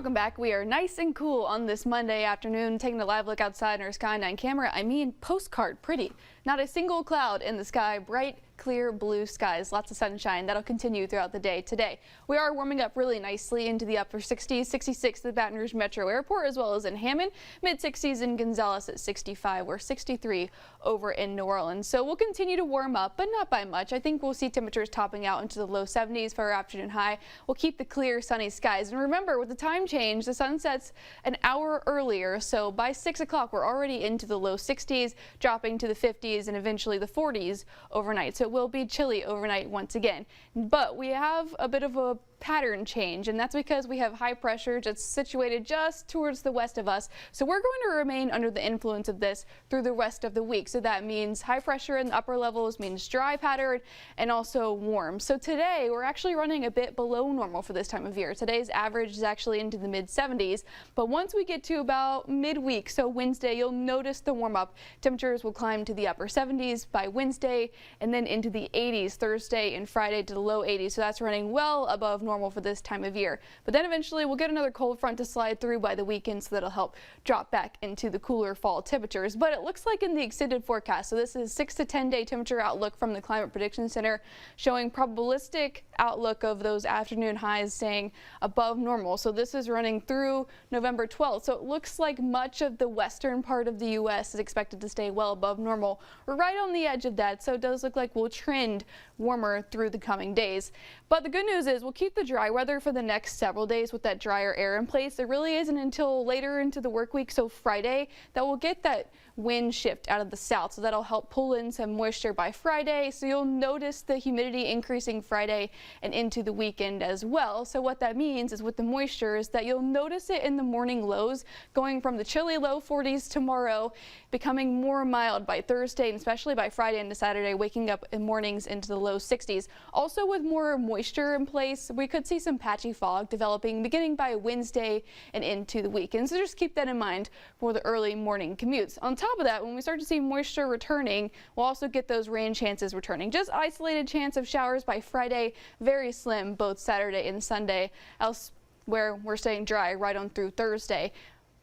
Welcome back. We are nice and cool on this Monday afternoon, taking a live look outside in our Sky 9 camera. I mean, postcard pretty. Not a single cloud in the sky, bright, clear blue skies, lots of sunshine. That'll continue throughout the day today. We are warming up really nicely into the upper 60s, 66 at the Baton Rouge Metro Airport, as well as in Hammond, mid 60s in Gonzales at 65 or 63 over in New Orleans. So we'll continue to warm up, but not by much. I think we'll see temperatures topping out into the low 70s for our afternoon high. We'll keep the clear, sunny skies. And remember, with the time change, the sun sets an hour earlier. So by 6 o'clock, we're already into the low 60s, dropping to the 50s and eventually the 40s overnight. So it will be chilly overnight once again. But we have a bit of a pattern change, and that's because we have high pressure just situated just towards the west of us. So we're going to remain under the influence of this through the rest of the week. So that means high pressure in the upper levels means dry pattern and also warm. So today we're actually running a bit below normal for this time of year. Today's average is actually into the mid 70s, but once we get to about midweek, so Wednesday, you'll notice the warm up. Temperatures will climb to the upper 70s by Wednesday and then into the 80s Thursday and Friday to the low 80s. So that's running well above normal for this time of year. But then eventually we'll get another cold front to slide through by the weekend, so that'll help drop back into the cooler fall temperatures. But it looks like in the extended forecast, so this is 6 to 10 day temperature outlook from the Climate Prediction Center, showing probabilistic outlook of those afternoon highs staying above normal. So this is running through November 12th. So it looks like much of the western part of the U.S. is expected to stay well above normal. We're right on the edge of that, so it does look like we'll trend warmer through the coming days. But the good news is we'll keep the dry weather for the next several days with that drier air in place. It really isn't until later into the work week, so Friday, that we'll get that wind shift out of the south. So that'll help pull in some moisture by Friday. So you'll notice the humidity increasing Friday and into the weekend as well. So what that means is with the moisture is that you'll notice it in the morning lows, going from the chilly low 40s tomorrow, becoming more mild by Thursday and especially by Friday into Saturday, waking up in mornings into the low 60s. Also with more moisture in place, we could see some patchy fog developing beginning by Wednesday and into the weekend. So just keep that in mind for the early morning commutes. On top of that, when we start to see moisture returning, we'll also get those rain chances returning. Just isolated chance of showers by Friday, very slim both Saturday and Sunday, elsewhere we're staying dry right on through Thursday.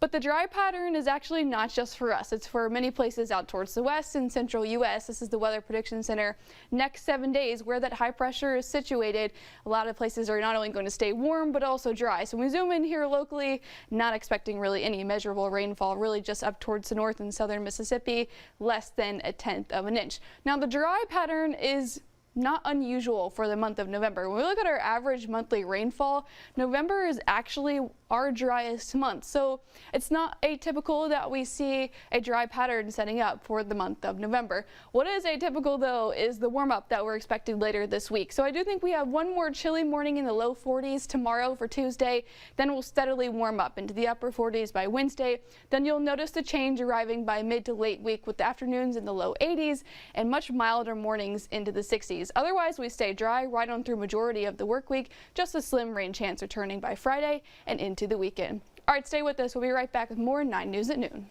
But the dry pattern is actually not just for us. It's for many places out towards the west and central U.S. This is the Weather Prediction Center. Next 7 days, where that high pressure is situated, a lot of places are not only going to stay warm, but also dry. So when we zoom in here locally, not expecting really any measurable rainfall, really just up towards the north and southern Mississippi, less than 1/10 of an inch. Now the dry pattern is not unusual for the month of November. When we look at our average monthly rainfall, November is actually our driest month. So it's not atypical that we see a dry pattern setting up for the month of November. What is atypical though is the warm up that we're expecting later this week. So I do think we have one more chilly morning in the low 40s tomorrow for Tuesday. Then we'll steadily warm up into the upper 40s by Wednesday. Then you'll notice the change arriving by mid to late week with the afternoons in the low 80s and much milder mornings into the 60s. Otherwise, we stay dry right on through majority of the work week. Just a slim rain chance returning by Friday and into the weekend. All right, stay with us. We'll be right back with more 9 News at noon.